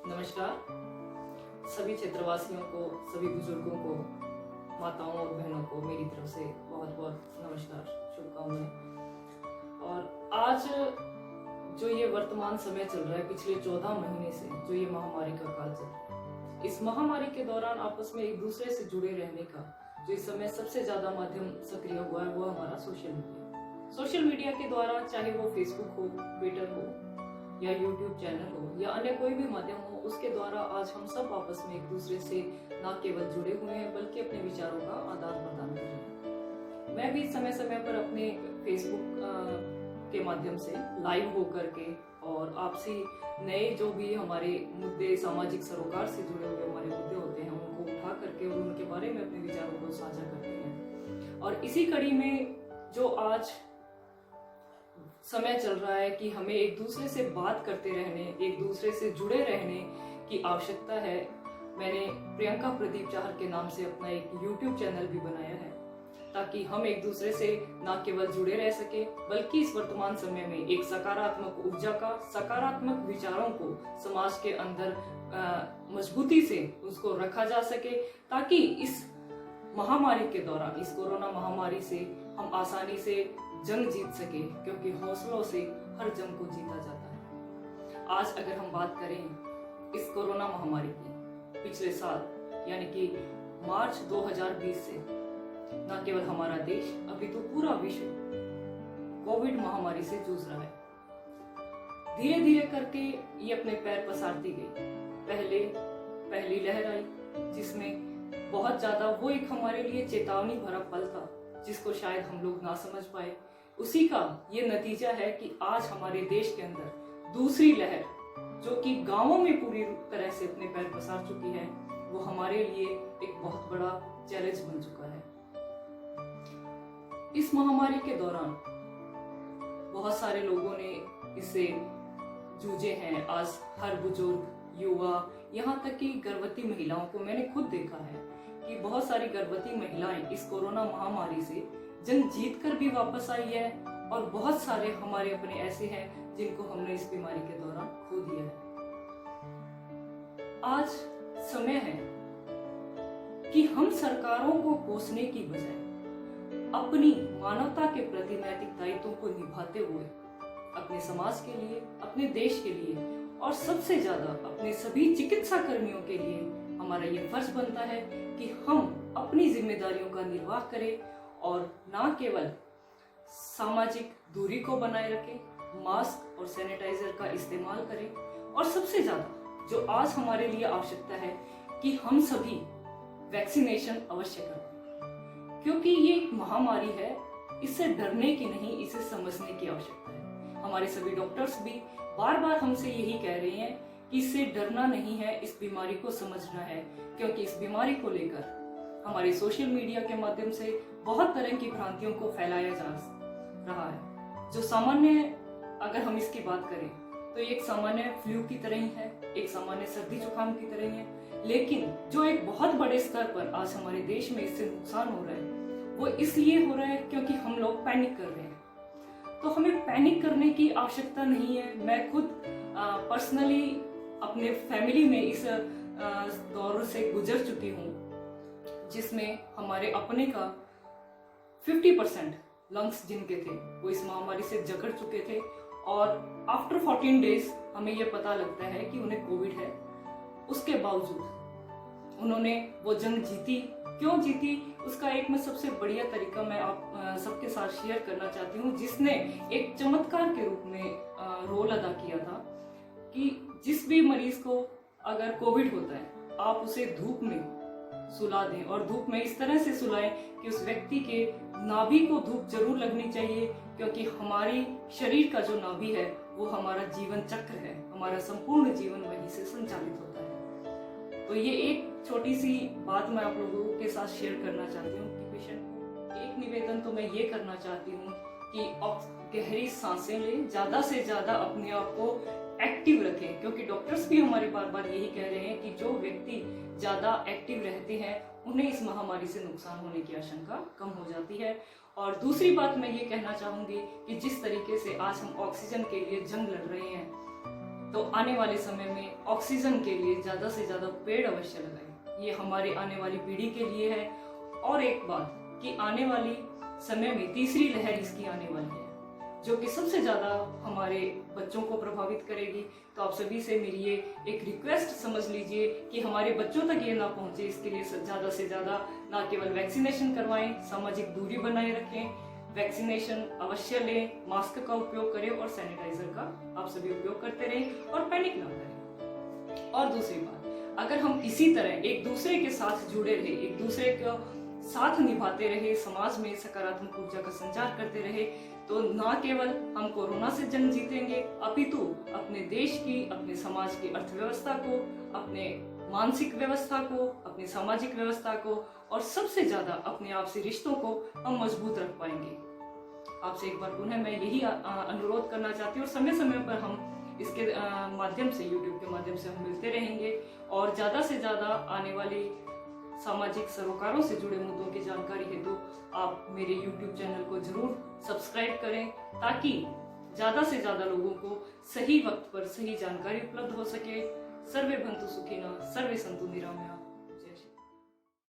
नमस्कार सभी क्षेत्रवासियों को, सभी बुजुर्गों को, माताओं और बहनों को मेरी तरफ से बहुत बहुत नमस्कार, शुभकामनाएं। और आज जो ये वर्तमान समय चल रहा है, पिछले 14 महीने से जो ये महामारी का काल चल रहा है, इस महामारी के दौरान आपस में एक दूसरे से जुड़े रहने का जो इस समय सबसे ज्यादा माध्यम सक्रिय हुआ है वो हमारा सोशल मीडिया। सोशल मीडिया के द्वारा, चाहे वो फेसबुक हो, ट्विटर हो या यूट्यूब चैनल हो या अन्य कोई भी माध्यम हो, उसके द्वारा आज हम सब आपस में एक दूसरे से न केवल जुड़े हुए हैं बल्कि अपने विचारों का आदान प्रदान कर रहे हैं। मैं भी समय समय पर अपने फेसबुक के माध्यम से लाइव होकर के और आपसी नए जो भी हमारे मुद्दे, सामाजिक सरोकार से जुड़े हुए हमारे मुद्दे होते हैं, उनको उठा करके और उनके बारे में अपने विचारों को साझा करते हैं। और इसी कड़ी में जो आज समय चल रहा है कि हमें एक दूसरे से बात करते रहने, एक दूसरे से जुड़े रहने की आवश्यकता है, मैंने प्रियंका प्रदीप चाहर के नाम से अपना एक YouTube चैनल भी बनाया है ताकि हम एक दूसरे से न केवल जुड़े रह सके बल्कि इस वर्तमान समय में एक सकारात्मक ऊर्जा का, सकारात्मक विचारों को समाज के अंदर मजबूती से उसको रखा जा सके, ताकि इस महामारी के दौरान, इस कोरोना महामारी से हम आसानी से जंग जीत सके, क्योंकि हौसलों से हर जंग को जीता जाता है। आज अगर हम बात करें इस कोरोना महामारी की, पिछले साल यानी कि मार्च 2020 से न केवल हमारा देश, अभी तो पूरा विश्व कोविड महामारी से जूझ रहा है। धीरे धीरे करके ये अपने पैर पसारती गई। पहली लहर आई जिसमें बहुत ज्यादा, वो एक हमारे लिए चेतावनी भरा पल था जिसको शायद हम लोग ना समझ पाए। उसी का ये नतीजा है कि आज हमारे देश के अंदर दूसरी लहर, जो कि गांवों में पूरी तरह से अपने पैर पसार चुकी है, वो हमारे लिए एक बहुत बड़ा चैलेंज बन चुका है। इस महामारी के दौरान बहुत सारे लोगों ने इससे जूझे हैं। आज हर बुजुर्ग, युवा, यहाँ तक कि गर्भवती महिलाओं को मैंने खुद देखा है कि बहुत सारी गर्भवती महिलाएं इस कोरोना महामारी से जंग जीत कर भी वापस आई है, और बहुत सारे हमारे अपने ऐसे हैं जिनको हमने इस बीमारी के दौरान खो दिया है। आज समय है कि हम सरकारों को कोसने की बजाय अपनी मानवता के प्रति नैतिक दायित्वों को निभाते हुए अपने समाज के लिए, अपने देश के लिए और सबसे ज्यादा अपने सभी चिकित्सा कर्मियों के लिए हमारा ये फर्ज बनता है कि हम अपनी जिम्मेदारियों का निर्वाह करें और न केवल सामाजिक दूरी को बनाए रखें, मास्क और सैनिटाइजर का इस्तेमाल करें, और सबसे ज्यादा जो आज हमारे लिए आवश्यकता है कि हम सभी वैक्सीनेशन अवश्य करें, क्योंकि ये एक महामारी है, इससे डरने की नहीं, इसे समझने की आवश्यकता है। हमारे सभी डॉक्टर्स भी बार बार हमसे यही कह रहे हैं कि इससे डरना नहीं है, इस बीमारी को समझना है, क्योंकि इस बीमारी को लेकर हमारे सोशल मीडिया के माध्यम से बहुत तरह की भ्रांतियों को फैलाया जा रहा है। जो सामान्य, अगर हम इसकी बात करें तो एक सामान्य फ्लू की तरह ही है, एक सामान्य सर्दी जुकाम की तरह ही है, लेकिन जो एक बहुत बड़े स्तर पर आज हमारे देश में इससे नुकसान हो रहा है वो इसलिए हो रहा है क्योंकि हम लोग पैनिक कर रहे हैं। तो हमें पैनिक करने की आवश्यकता नहीं है। मैं खुद पर्सनली अपने फैमिली में इस दौर से गुजर चुकी हूँ, जिसमें हमारे अपने का 50% लंग्स जिनके थे वो इस महामारी से जकड़ चुके थे, और आफ्टर 14 डेज हमें ये पता लगता है कि उन्हें कोविड है। उसके बावजूद उन्होंने वो जंग जीती। क्यों जीती, उसका एक मैं सबसे बढ़िया तरीका मैं आप सबके साथ शेयर करना चाहती हूँ, जिसने एक चमत्कार के रूप में रोल अदा किया था कि जिस भी मरीज को अगर कोविड होता है, आप उसे धूप में सुला दें, और धूप में इस तरह से सुलाएं कि उस व्यक्ति के नाभि को धूप जरूर लगनी चाहिए, क्योंकि हमारी शरीर का जो नाभि है वो हमारा जीवन चक्र है, हमारा संपूर्ण जीवन वहीं से संचालित होता है। तो ये एक छोटी सी बात मैं आप लोगों के साथ शेयर करना चाहती हूँ कि पेशेंट, एक निवेदन तो मैं ये करना चाहती हूँ कि गहरी सांसें लें, ज्यादा से ज्यादा अपने आप को एक्टिव रखें, क्योंकि डॉक्टर्स भी हमारे बार बार यही कह रहे हैं कि जो व्यक्ति ज्यादा एक्टिव रहते हैं उन्हें इस महामारी से नुकसान होने की आशंका कम हो जाती है। और दूसरी बात मैं ये कहना चाहूंगी कि जिस तरीके से आज हम ऑक्सीजन के लिए जंग लड़ रहे हैं, तो आने वाले समय में ऑक्सीजन के लिए ज्यादा से ज्यादा पेड़ अवश्य लगाएं। ये हमारे आने वाली पीढ़ी के लिए है। और एक बात कि आने वाली समय में तीसरी लहर इसकी आने वाली है, जो कि सबसे ज्यादा हमारे बच्चों को प्रभावित करेगी। तो आप सभी से मेरी ये एक रिक्वेस्ट समझ लीजिए कि हमारे बच्चों तक ये ना पहुंचे, इसके लिए ज्यादा से ज्यादा ना केवल वैक्सीनेशन करवाएं, सामाजिक दूरी बनाए रखें, वैक्सीनेशन अवश्य लें, मास्क का उपयोग करें और सैनिटाइजर का आप सभी उपयोग करते रहें और पैनिक ना करें। और दूसरी बात, अगर हम इसी तरह एक दूसरे के साथ जुड़े रहे, एक दूसरे का साथ निभाते रहे, समाज में सकारात्मक ऊर्जा का संचार करते रहे, तो न केवल हम कोरोना से जंग जीतेंगे, अपितु अपने देश की, अपने समाज की अर्थव्यवस्था को, अपने मानसिक व्यवस्था को, अपनी सामाजिक व्यवस्था को और सबसे ज्यादा अपने आपसी रिश्तों को हम मजबूत रख पाएंगे। आपसे एक बार पुनः मैं यही अनुरोध करना चाहती हूँ और समय समय पर हम इसके माध्यम से, यूट्यूब के माध्यम से हम मिलते रहेंगे और ज्यादा से ज्यादा आने वाली सामाजिक सरोकारों से जुड़े मुद्दों की जानकारी हेतु आप मेरे YouTube चैनल को जरूर सब्सक्राइब करें, ताकि ज्यादा से ज्यादा लोगों को सही वक्त पर सही जानकारी उपलब्ध हो सके। सर्वे भंतु सुखिनः, सर्वे सन्तु निरामया।